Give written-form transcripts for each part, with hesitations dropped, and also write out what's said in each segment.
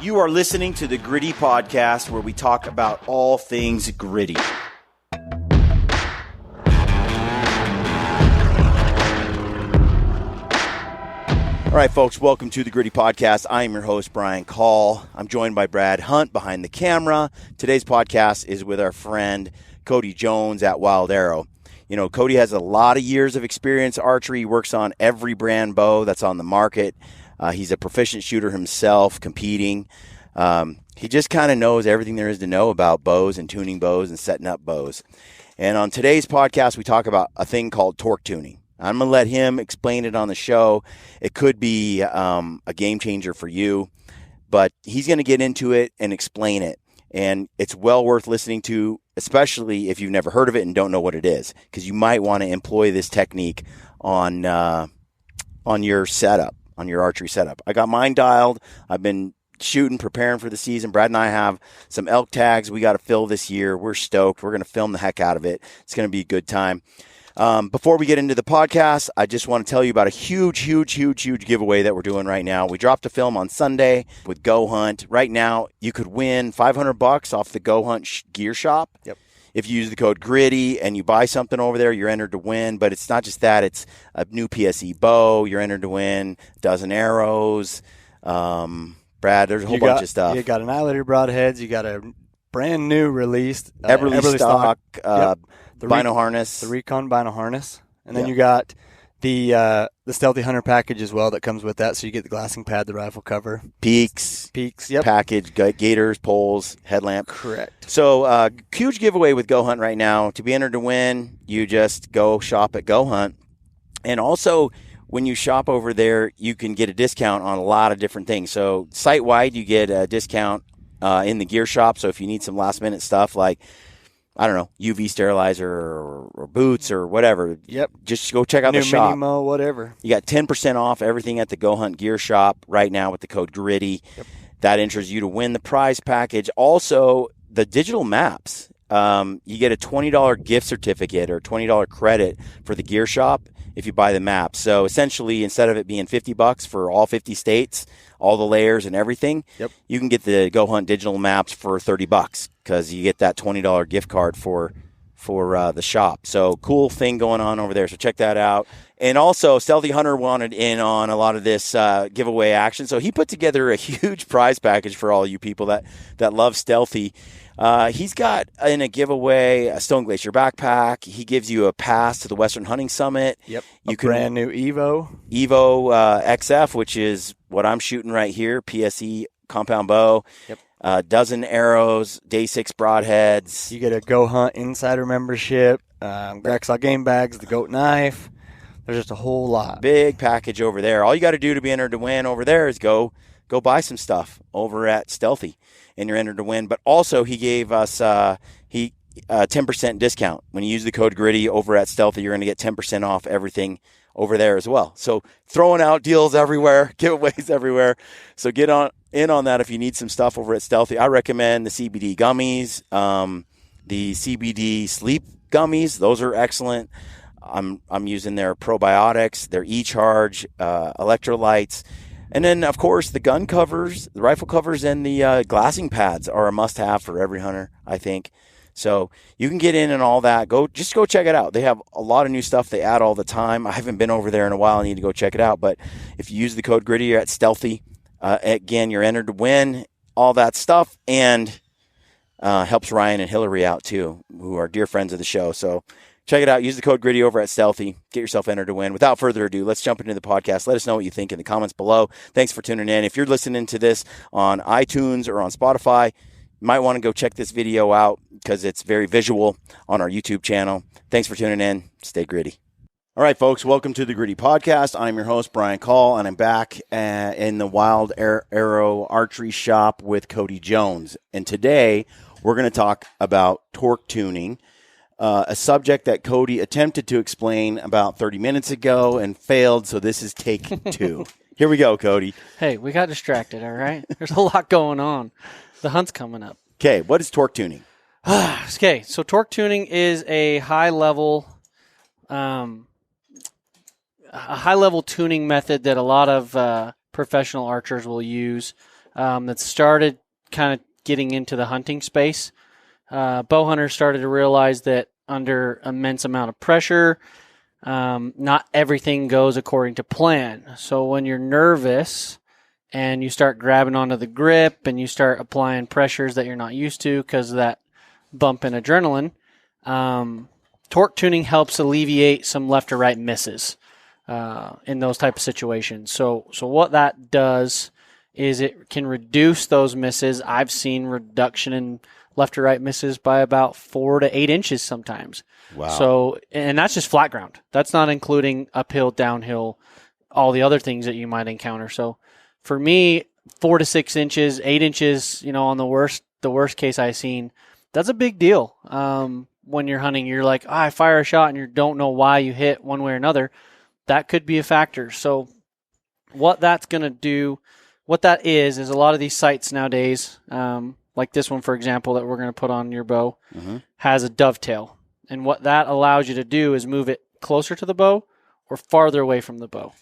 You are listening to the Gritty Podcast, where we talk about all things gritty. All right, folks, welcome to the Gritty Podcast. I am your host, Brian Call. I'm joined by Brad Hunt behind the camera. Today's podcast is with our friend Cody Jones at Wilde Arrow. You know, Cody has a lot of years of experience archery. He works on every brand bow that's on the market. He's a proficient shooter himself, competing. He just kind of knows everything there is to know about bows and tuning bows and setting up bows. And on today's podcast, we talk about a thing called torque tuning. I'm going to let him explain it on the show. It could be a game changer for you, but he's going to get into it and explain it. And it's well worth listening to, especially if you've never heard of it and don't know what it is, because you might want to employ this technique on your setup, on your archery setup. I got mine dialed. I've been shooting, preparing for the season. Brad and I have some elk tags we got to fill this year. We're stoked. We're going to film the heck out of it. It's going to be a good time. Before we get into the podcast, I just want to tell you about a huge giveaway that we're doing right now. We dropped a film on Sunday with Go Hunt. Right now, you could win $500 off the Go Hunt gear shop. Yep. If you use the code GRITTY and you buy something over there, you're entered to win. But it's not just that. It's a new PSE bow. You're entered to win a dozen arrows. Brad, there's a whole bunch of stuff. You got annihilator broadheads. You got a brand new released Everly stock. The Bino harness. The Recon Bino harness. And then you got the Stealthy Hunter package as well that comes with that. So you get the glassing pad, the rifle cover. Peaks, yep. Package, gaiters, poles, headlamp. Correct. So huge giveaway with Go Hunt right now. To be entered to win, you just go shop at Go Hunt. And also, when you shop over there, you can get a discount on a lot of different things. So site-wide, you get a discount in the gear shop. So if you need some last-minute stuff like, I don't know, UV sterilizer or boots or whatever. Yep. Just go check out the shop. Minimo, whatever. You got 10% off everything at the Go Hunt gear shop right now with the code GRITTY. Yep. That enters you to win the prize package. Also, the digital maps. You get a $20 gift certificate or $20 credit for the gear shop if you buy the maps. So essentially, instead of it being $50 for all 50 states, all the layers and everything, you can get the Go Hunt digital maps for $30 because you get that $20 gift card for the shop. So cool thing going on over there. So check that out. And also, Stealthy Hunter wanted in on a lot of this giveaway action. So he put together a huge prize package for all you people that love Stealthy. He's got in a giveaway a Stone Glacier backpack. He gives you a pass to the Western Hunting Summit. Yep. Brand new Evo XF, which is what I'm shooting right here. PSE compound bow. Yep. Dozen arrows, day 6 broadheads. You get a Go Hunt Insider membership, Graxaw game bags, the goat knife. There's just a whole lot. Big package over there. All you got to do to be entered to win over there is go buy some stuff over at Stealthy, and you're entered to win. But also, he gave us a 10% discount. When you use the code GRITTY over at Stealthy, you're going to get 10% off everything over there as well. So throwing out deals everywhere, giveaways everywhere. So get in on that if you need some stuff over at Stealthy. I recommend the CBD gummies, the CBD sleep gummies. Those are excellent. I'm using their probiotics, their e-charge, electrolytes. And then, of course, the gun covers, the rifle covers, and the glassing pads are a must-have for every hunter, I think. So you can get in and all that. Just go check it out. They have a lot of new stuff they add all the time. I haven't been over there in a while. I need to go check it out. But if you use the code GRITTY, you're at Stealthy. Again, you're entered to win all that stuff, and helps Ryan and Hillary out, too, who are dear friends of the show. So check it out. Use the code GRITTY over at Stealthy. Get yourself entered to win. Without further ado, let's jump into the podcast. Let us know what you think in the comments below. Thanks for tuning in. If you're listening to this on iTunes or on Spotify, you might want to go check this video out because it's very visual on our YouTube channel. Thanks for tuning in. Stay gritty. All right, folks, welcome to the Gritty Podcast. I'm your host, Brian Call, and I'm back in the Wilde Arrow Archery shop with Cody Jones. And today, we're going to talk about torque tuning. A subject that Cody attempted to explain about 30 minutes ago and failed, so this is take 2. Here we go, Cody. Hey, we got distracted, all right? There's a lot going on. The hunt's coming up. Okay, what is torque tuning? Okay, so torque tuning is a high-level tuning method that a lot of professional archers will use. that started kind of getting into the hunting space. Bow hunters started to realize that under immense amount of pressure, not everything goes according to plan. So when you're nervous and you start grabbing onto the grip and you start applying pressures that you're not used to because of that bump in adrenaline, torque tuning helps alleviate some left or right misses in those type of situations. So what that does is it can reduce those misses. I've seen reduction in left or right misses by about 4 to 8 inches sometimes. Wow. So, and that's just flat ground. That's not including uphill, downhill, all the other things that you might encounter. So for me, 4 to 6 inches, 8 inches, on the worst case I've seen, that's a big deal. When you're hunting, you're like, I fire a shot and you don't know why you hit one way or another. That could be a factor. So what that's going to do, what that is a lot of these sights nowadays, like this one, for example, that we're going to put on your bow, has a dovetail. And what that allows you to do is move it closer to the bow or farther away from the bow.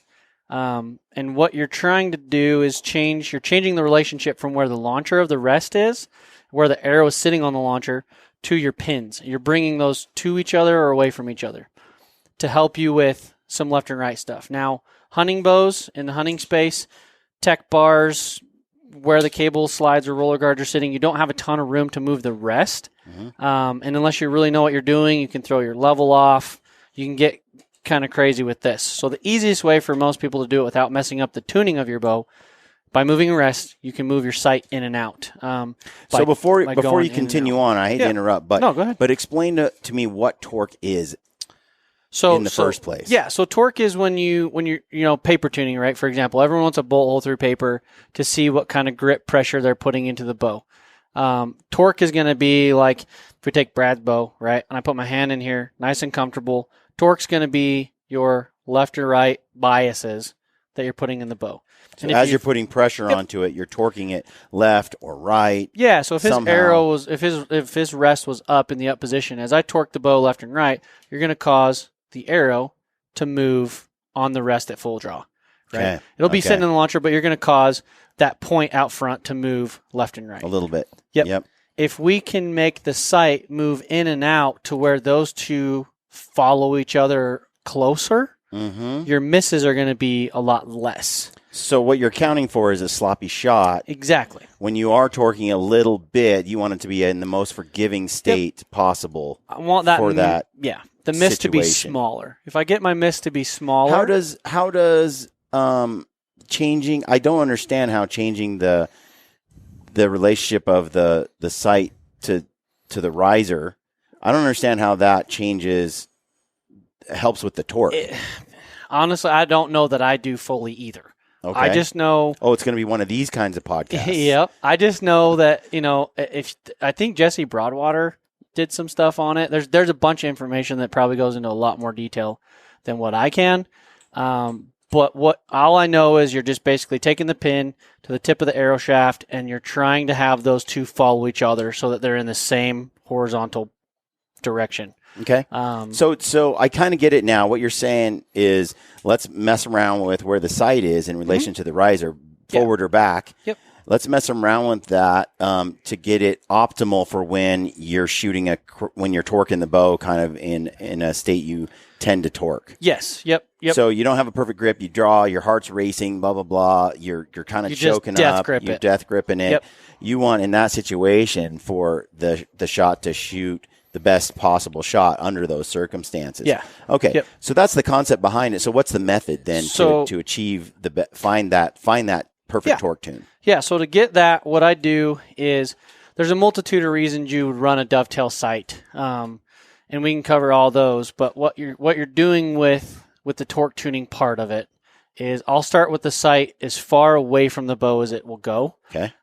And what you're trying to do is you're changing the relationship from where the launcher of the rest is, where the arrow is sitting on the launcher, to your pins. You're bringing those to each other or away from each other to help you with some left and right stuff. Now, hunting bows in the hunting space, tech bars, where the cable slides or roller guards are sitting, you don't have a ton of room to move the rest. And unless you really know what you're doing, you can throw your level off. You can get kind of crazy with this. So the easiest way for most people to do it without messing up the tuning of your bow, by moving a rest, you can move your sight in and out. So before you continue on, I hate to interrupt, but no, go ahead. But explain to me what torque is in the first place. Yeah, so torque is when you're paper tuning, right? For example, everyone wants a bolt hole through paper to see what kind of grip pressure they're putting into the bow. Torque is going to be like, if we take Brad's bow, right, and I put my hand in here, nice and comfortable, torque's going to be your left or right biases that you're putting in the bow. So as you're putting pressure onto it, you're torquing it left or right. Yeah, so if his arrow was, if his rest was up in the up position, as I torque the bow left and right, you're going to cause the arrow to move on the rest at full draw. Right? Okay. It'll be sitting in the launcher, but you're going to cause that point out front to move left and right. A little bit. Yep. If we can make the sight move in and out to where those two follow each other closer, your misses are going to be a lot less. So what you're counting for is a sloppy shot. Exactly. When you are torquing a little bit, you want it to be in the most forgiving state possible. I want that for that. Yeah, the miss to be smaller. If I get my miss to be smaller, how does changing? I don't understand how changing the relationship of the sight to the riser. I don't understand how that helps with the torque. Honestly, I don't know that I do fully either. Okay. I just know. Oh, it's going to be one of these kinds of podcasts. Yep. I just know that, if I think Jesse Broadwater did some stuff on it. There's a bunch of information that probably goes into a lot more detail than what I can. But all I know is you're just basically taking the pin to the tip of the arrow shaft and you're trying to have those two follow each other so that they're in the same horizontal direction. Okay. So I kind of get it now. What you're saying is let's mess around with where the sight is in relation to the riser, forward or back. Yep. Let's mess around with that to get it optimal for when you're shooting when you're torquing the bow, kind of in a state you tend to torque. Yes. Yep. So you don't have a perfect grip. You draw. Your heart's racing. Blah blah blah. You're kind of choking up. You're death gripping it. Yep. You want in that situation for the shot to shoot the best possible shot under those circumstances. Yeah. Okay. Yep. So that's the concept behind it. So what's the method then to achieve find that perfect torque tune? Yeah. So to get that, what I do is there's a multitude of reasons you would run a dovetail sight, and we can cover all those. But what you're doing with the torque tuning part of it is I'll start with the sight as far away from the bow as it will go. Okay.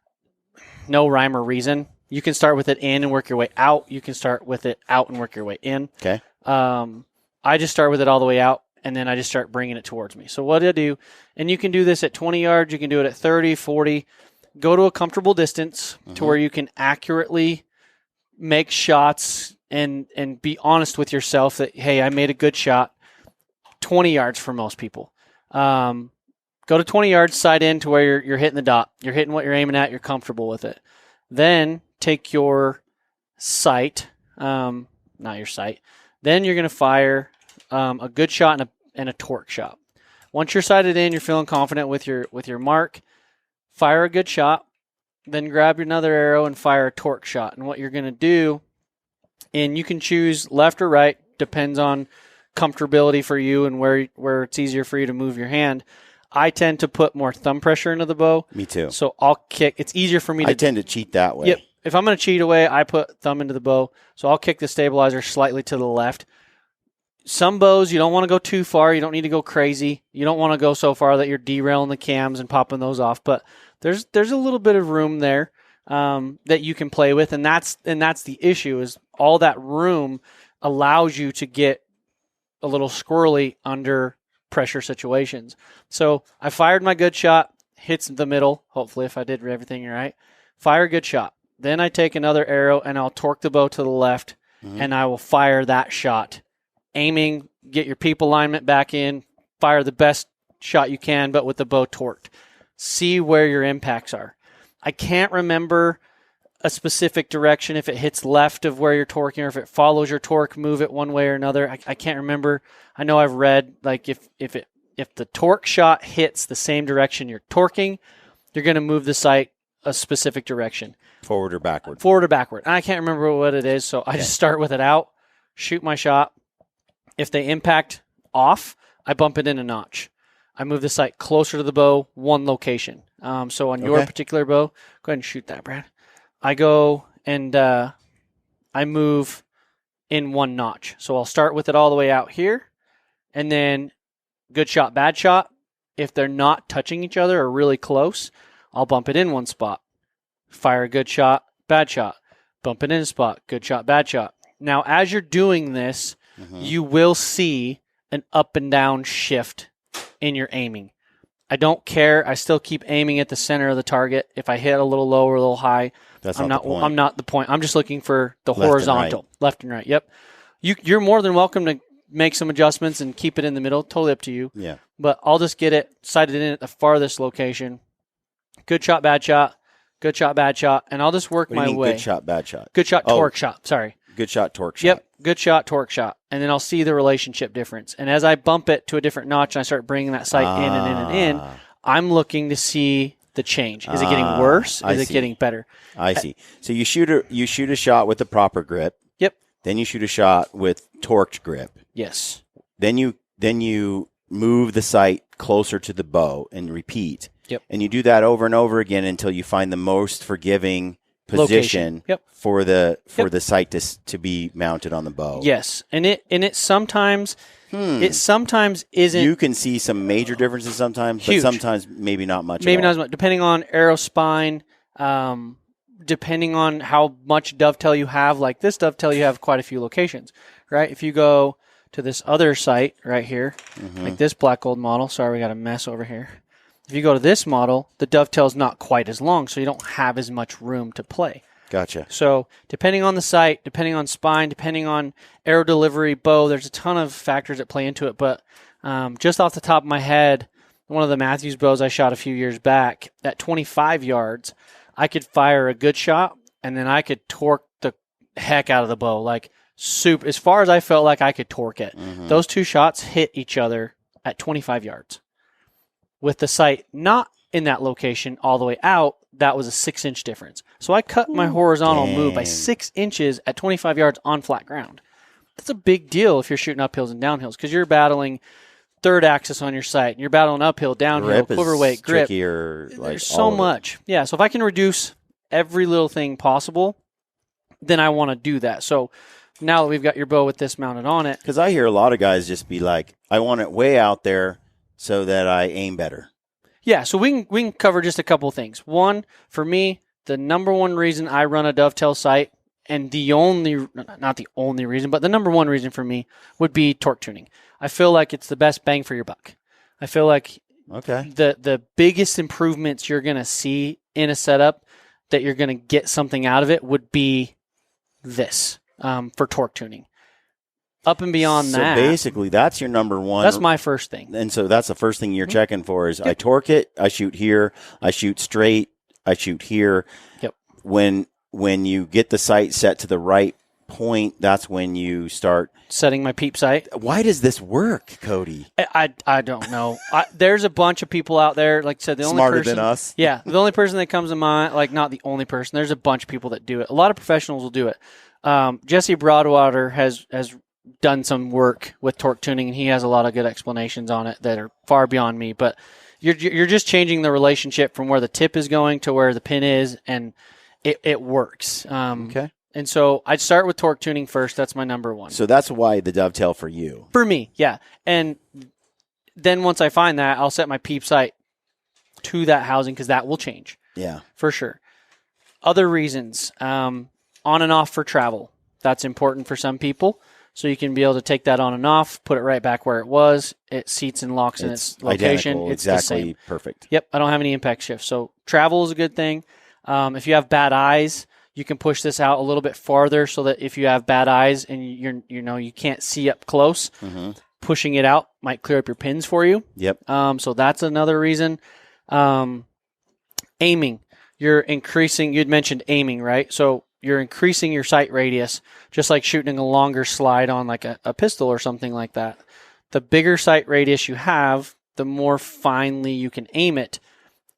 No rhyme or reason. You can start with it in and work your way out. You can start with it out and work your way in. Okay. I just start with it all the way out, and then I just start bringing it towards me. So what I do, and you can do this at 20 yards, you can do it at 30, 40. Go to a comfortable distance to where you can accurately make shots and be honest with yourself that, hey, I made a good shot. 20 yards for most people. Go to 20 yards, sight in to where you're hitting the dot. You're hitting what you're aiming at. You're comfortable with it. Then take your sight, not your sight. Then you're going to fire a good shot and a torque shot. Once you're sighted in, you're feeling confident with your mark, fire a good shot, then grab another arrow and fire a torque shot. And what you're going to do, and you can choose left or right, depends on comfortability for you and where it's easier for you to move your hand. I tend to put more thumb pressure into the bow. Me too. So I'll kick. It's easier for me to... I tend to cheat that way. Yep. If I'm going to cheat away, I put thumb into the bow. So I'll kick the stabilizer slightly to the left. Some bows, you don't want to go too far. You don't need to go crazy. You don't want to go so far that you're derailing the cams and popping those off. But there's a little bit of room there that you can play with. And that's the issue, is all that room allows you to get a little squirrely under pressure situations. So I fired my good shot, hits the middle, hopefully if I did everything right. Fire a good shot. Then I take another arrow and I'll torque the bow to the left, and I will fire that shot. Aiming, get your peep alignment back in, fire the best shot you can, but with the bow torqued. See where your impacts are. I can't remember a specific direction, if it hits left of where you're torquing or if it follows your torque, move it one way or another. I can't remember. I know I've read, like, if the torque shot hits the same direction you're torquing, you're going to move the sight a specific direction. Forward or backward? Forward or backward. And I can't remember what it is, so I just start with it out, shoot my shot. If they impact off, I bump it in a notch. I move the sight closer to the bow, one location. So on your particular bow, go ahead and shoot that, Brad. I go and I move in one notch. So I'll start with it all the way out here, and then good shot, bad shot. If they're not touching each other or really close, I'll bump it in one spot. Fire a good shot, bad shot. Bump it in a spot, good shot, bad shot. Now, as you're doing this, you will see an up and down shift in your aiming. I don't care. I still keep aiming at the center of the target. If I hit a little low or a little high, I'm not the point. I'm just looking for the horizontal, left and right. Yep. You're more than welcome to make some adjustments and keep it in the middle. Totally up to you. Yeah. But I'll just get it sighted in at the farthest location. Good shot, bad shot. Good shot, bad shot. And I'll just work my way. Good shot, bad shot? Good shot, torque shot. Sorry. Good shot, torque shot. Yep. Good shot, torque shot. And then I'll see the relationship difference. And as I bump it to a different notch and I start bringing that sight in and in and in, I'm looking to see the change. Is it getting worse? Is it getting better? I see. So you shoot a shot with the proper grip. Yep. Then you shoot a shot with torqued grip. Yes. Then you move the sight closer to the bow and repeat. Yep. And you do that over and over again until you find the most forgiving position for the sight to be mounted on the bow. Yes. And it sometimes isn't. You can see some major differences sometimes, huge. But sometimes maybe not much. Maybe not as much, depending on arrow spine, depending on how much dovetail you have. Like this dovetail, you have quite a few locations, right? If you go to this other sight right here, like this black gold model. Sorry, we got a mess over here. If you go to this model, the dovetail is not quite as long, so you don't have as much room to play. Gotcha. So depending on the sight, depending on spine, depending on arrow delivery, bow, there's a ton of factors that play into it. But just off the top of my head, one of the Matthews bows I shot a few years back, at 25 yards, I could fire a good shot, and then I could torque the heck out of the bow. Like, as far as I felt like I could torque it. Those two shots hit each other at 25 yards. With the sight not in that location all the way out, that was a 6-inch difference. So I cut my horizontal move by 6 inches at 25 yards on flat ground. That's a big deal if you're shooting uphills and downhills, because you're battling third axis on your sight, and you're battling uphill, downhill, quiver weight, grip. Trickier, There's so much. Yeah, so if I can reduce every little thing possible, then I want to do that. So now that we've got your bow with this mounted on it. Because I hear a lot of guys just be like, I want it way out there so that I aim better. Yeah, so we can cover just a couple of things. One, for me, the number one reason I run a dovetail sight, and not the only reason, but the number one reason for me would be torque tuning. I feel like it's the best bang for your buck. I feel like the biggest improvements you're going to see in a setup that you're going to get something out of it would be this for torque tuning. Up and beyond so that. So basically, that's your number one. That's my first thing. And so that's the first thing you're checking for is I torque it, I shoot here, I shoot straight, I shoot here. Yep. When you get the sight set to the right point, that's when you start setting my peep sight. Why does this work, Cody? I don't know. There's a bunch of people out there, like I said, the only smarter person, than us. Yeah, the only person that comes to mind, like not the only person. There's a bunch of people that do it. A lot of professionals will do it. Jesse Broadwater has done some work with torque tuning, and he has a lot of good explanations on it that are far beyond me. But you're just changing the relationship from where the tip is going to where the pin is, and it works. Okay. And so I'd start with torque tuning first. That's my number one. So that's why the dovetail for you. For me, yeah. And then once I find that, I'll set my peep sight to that housing because that will change. Yeah. For sure. Other reasons, on and off for travel. That's important for some people. So you can be able to take that on and off, put it right back where it was. It seats and locks in its location. Identical, it's exactly the same. Perfect. Yep, I don't have any impact shifts. So travel is a good thing. If you have bad eyes, you can push this out a little bit farther so that if you have bad eyes and you can't see up close, pushing it out might clear up your pins for you. Yep. So that's another reason. Aiming. You'd mentioned aiming, right? So you're increasing your sight radius, just like shooting a longer slide on like a pistol or something like that. The bigger sight radius you have, the more finely you can aim it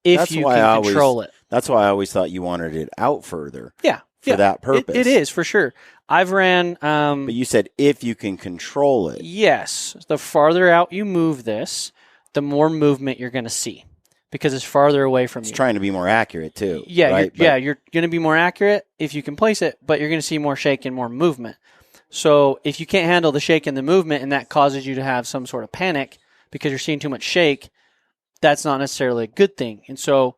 if you can control it. That's why I always thought you wanted it out further. Yeah. For that purpose. It is, for sure. I've ran... but you said if you can control it. Yes. The farther out you move this, the more movement you're going to see because it's farther away from you. It's trying to be more accurate, too. Yeah, right? You're going to be more accurate if you can place it, but you're going to see more shake and more movement. So if you can't handle the shake and the movement and that causes you to have some sort of panic because you're seeing too much shake, that's not necessarily a good thing. And so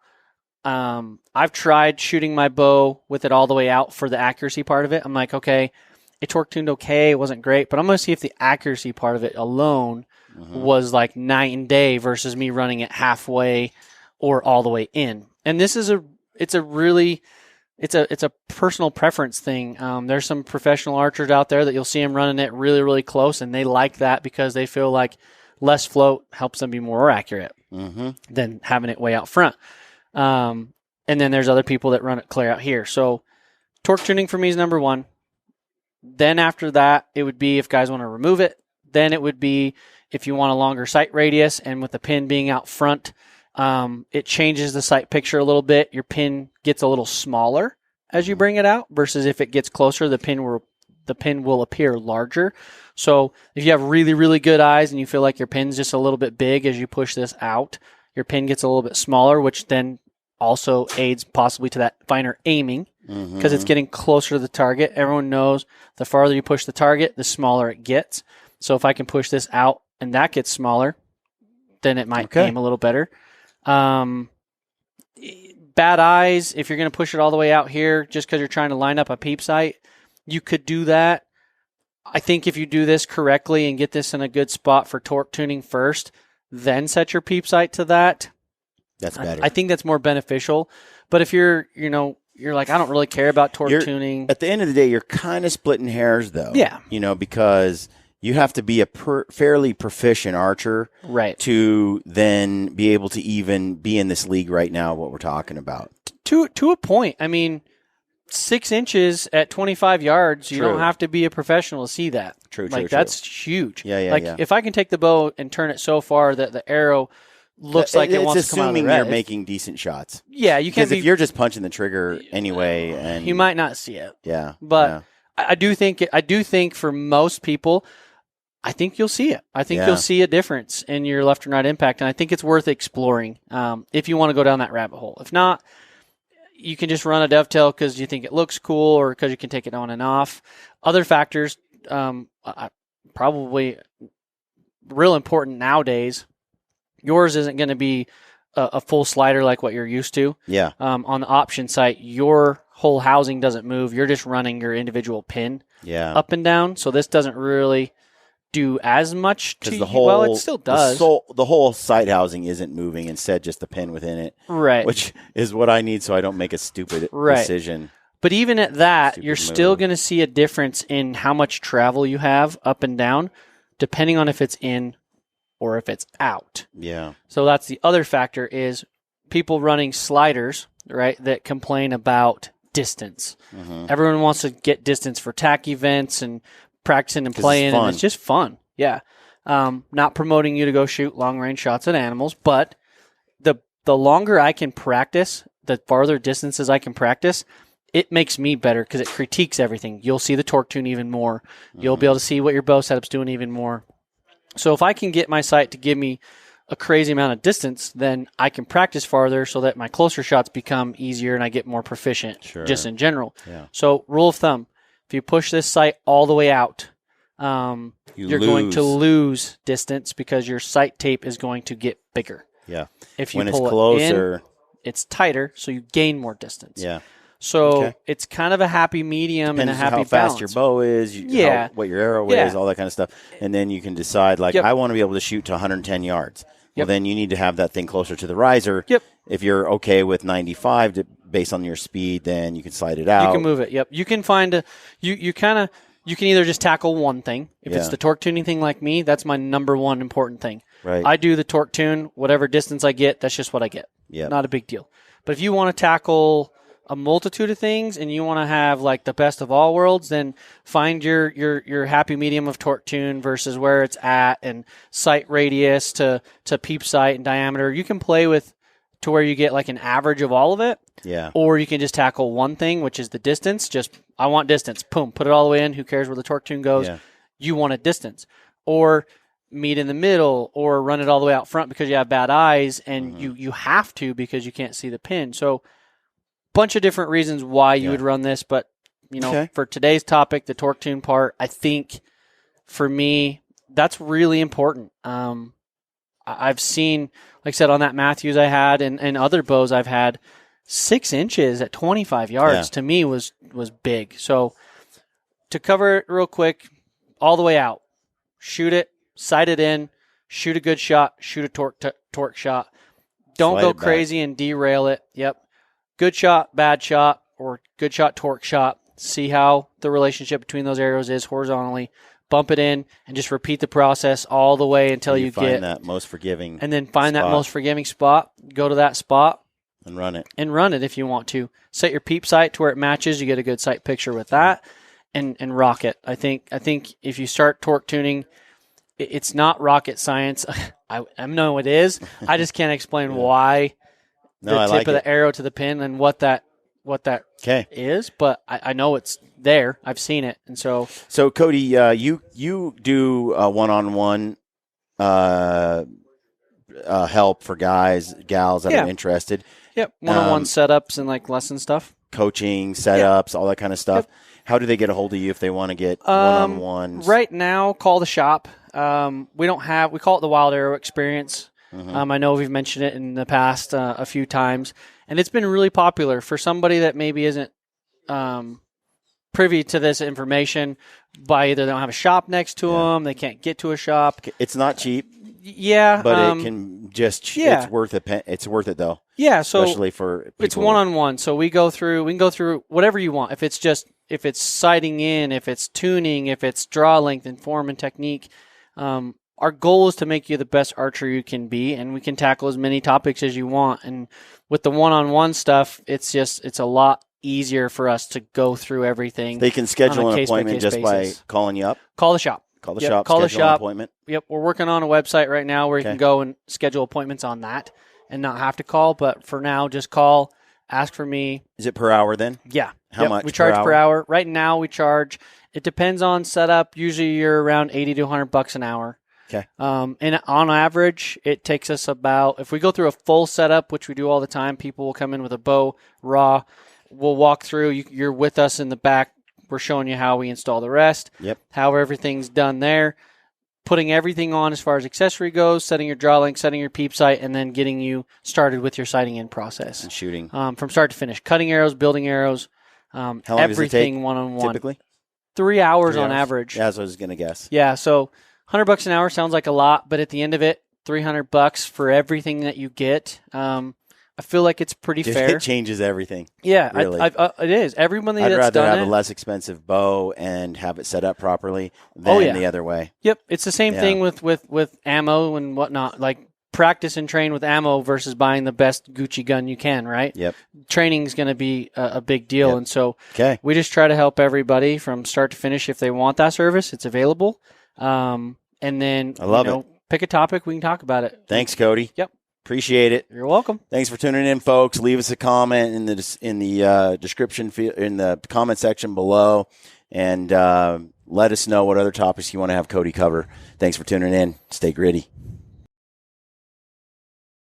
I've tried shooting my bow with it all the way out for the accuracy part of it. I'm like, okay, it torque tuned okay. It wasn't great, but I'm going to see if the accuracy part of it alone was like night and day versus me running it halfway or all the way in. And this is it's a personal preference thing. There's some professional archers out there that you'll see them running it really, really close, and they like that because they feel like less float helps them be more accurate than having it way out front. And then there's other people that run it clear out here. So torque tuning for me is number one. Then after that, it would be if guys want to remove it. Then it would be if you want a longer sight radius, and with the pin being out front, it changes the sight picture a little bit. Your pin gets a little smaller as you bring it out versus if it gets closer, the pin will appear larger. So if you have really, really good eyes and you feel like your pin's just a little bit big as you push this out, your pin gets a little bit smaller, which then also aids possibly to that finer aiming because it's getting closer to the target. Everyone knows the farther you push the target, the smaller it gets. So if I can push this out and that gets smaller, then it might aim a little better. Bad eyes, if you're going to push it all the way out here just because you're trying to line up a peep sight, you could do that. I think if you do this correctly and get this in a good spot for torque tuning first, then set your peep sight to that. That's better. I think that's more beneficial. But if you're like, I don't really care about torque tuning. At the end of the day, you're kind of splitting hairs, though. Yeah. Because you have to be a fairly proficient archer to then be able to even be in this league right now, what we're talking about. To a point. I mean, 6 inches at 25 yards, you don't have to be a professional to see that. True. That's huge. Yeah. If I can take the bow and turn it so far that the arrow looks like it wants to come out of the assuming red. you're making decent shots. Yeah, you can't. Because if you're just punching the trigger anyway, and you might not see it. Yeah, but I do think for most people, I think you'll see it. I think you'll see a difference in your left and right impact, and I think it's worth exploring if you want to go down that rabbit hole. If not, you can just run a dovetail because you think it looks cool or because you can take it on and off. Other factors, probably real important nowadays. Yours isn't going to be a full slider like what you're used to. Yeah. On the option site, your whole housing doesn't move. You're just running your individual pin up and down. So this doesn't really do as much to you. Well, it still does. The whole sight housing isn't moving. Instead, just the pin within it. Right. Which is what I need so I don't make a stupid decision. But even at that, Stupid you're still move. going to see a difference in how much travel you have up and down, depending on if it's in or if it's out. Yeah. So that's the other factor is people running sliders, right, that complain about distance. Mm-hmm. Everyone wants to get distance for tack events and practicing and 'Cause it's playing, fun. and it's just fun. Yeah. Not promoting you to go shoot long-range shots at animals, but the longer I can practice, the farther distances I can practice, it makes me better because it critiques everything. You'll see the torque tune even more. You'll be able to see what your bow setup's doing even more. So if I can get my sight to give me a crazy amount of distance, then I can practice farther so that my closer shots become easier and I get more proficient just in general. Yeah. So rule of thumb, if you push this sight all the way out, you're going to lose distance because your sight tape is going to get bigger. Yeah. If you When pull it's closer, it in, it's tighter, so you gain more distance. yeah. So it's kind of a happy medium Depends and a happy how fast balance. your bow is, what your arrow is, all that kind of stuff. And then you can decide, like, I want to be able to shoot to 110 yards. Well, then you need to have that thing closer to the riser. If you're okay with 95 based on your speed, then you can slide it out. You can move it. You can find you can either just tackle one thing. If it's the torque tuning thing like me, that's my number one important thing. Right. I do the torque tune, whatever distance I get, that's just what I get. Not a big deal. But if you want to tackle a multitude of things and you want to have like the best of all worlds, then find your happy medium of torque tune versus where it's at and sight radius to peep sight and diameter. You can play with to where you get like an average of all of it. Yeah. Or you can just tackle one thing, which is the distance. Just, I want distance. Boom, put it all the way in. Who cares where the torque tune goes? Yeah. You want a distance. Or meet in the middle or run it all the way out front because you have bad eyes and you have to because you can't see the pin. So bunch of different reasons why you would run this, but for today's topic, the torque tune part, I think for me, that's really important. I've seen, like I said, on that Matthews I had and other bows I've had, 6 inches at 25 yards to me was big. So to cover it real quick, all the way out, shoot it, sight it in, shoot a good shot, shoot a torque shot. Don't Slide go it back. crazy and derail it. Yep. Good shot, bad shot, or good shot, torque shot. See how the relationship between those arrows is horizontally. Bump it in and just repeat the process all the way until you find get that most forgiving. And then find that spot. most forgiving spot. Go to that spot and run it. And run it if you want to. Set your peep sight to where it matches. You get a good sight picture with that, and rock it. I think if you start torque tuning, it's not rocket science. I know it is. I just can't explain why the tip of the arrow to the pin and what that is, but I know it's there. I've seen it, and so Cody, you do one-on-one help for gals that are interested. Yep, one-on-one setups and like lesson stuff, coaching, setups, all that kind of stuff. Yep. How do they get a hold of you if they want to get one-on-ones? Right now, call the shop. We call it the Wilde Arrow Experience. I know we've mentioned it in the past a few times, and it's been really popular for somebody that maybe isn't privy to this information. By either they don't have a shop next to them, they can't get to a shop. It's not cheap. Yeah, but it can just it's worth it. It's worth it though. Yeah, so especially for people. It's one-on-one. So we can go through whatever you want. If it's sighting in, if it's tuning, if it's draw length and form and technique. Our goal is to make you the best archer you can be, and we can tackle as many topics as you want. And with the one-on-one stuff, it's a lot easier for us to go through everything. They can schedule an appointment just by calling you up. Call the shop. Call the shop. Call the shop. An appointment. Yep, we're working on a website right now where you can go and schedule appointments on that and not have to call. But for now, just call. Ask for me. Is it per hour then? Yeah. How much? We charge per hour. Right now, we charge. It depends on setup. Usually, you're around $80 to $100 an hour. Okay. And on average, it takes us about, if we go through a full setup, which we do all the time, people will come in with a bow, raw. We'll walk through. You're with us in the back. We're showing you how we install the rest. Yep. How everything's done there. Putting everything on as far as accessory goes, setting your draw length, setting your peep sight, and then getting you started with your sighting in process. And shooting. From start to finish. Cutting arrows, building arrows. How long everything does it take, one-on-one. Typically? 3 hours on average. Yeah, that's what I was going to guess. Yeah, so $100 an hour sounds like a lot, but at the end of it, $300 for everything that you get. I feel like it's pretty Dude, fair. it changes everything. Yeah, really. it is. Everybody I'd that's rather done have it, a less expensive bow and have it set up properly than the other way. Yep, it's the same thing with ammo and whatnot. Like practice and train with ammo versus buying the best Gucci gun you can, right? Yep. Training is going to be a big deal, Yep. and so Okay. we just try to help everybody from start to finish. If they want that service, it's available. And then I love it. Pick a topic, we can talk about it. Thanks, Cody. Yep. Appreciate it. You're welcome. Thanks for tuning in, folks. Leave us a comment in the description in the comment section below, and let us know what other topics you want to have Cody cover. Thanks for tuning in. Stay gritty.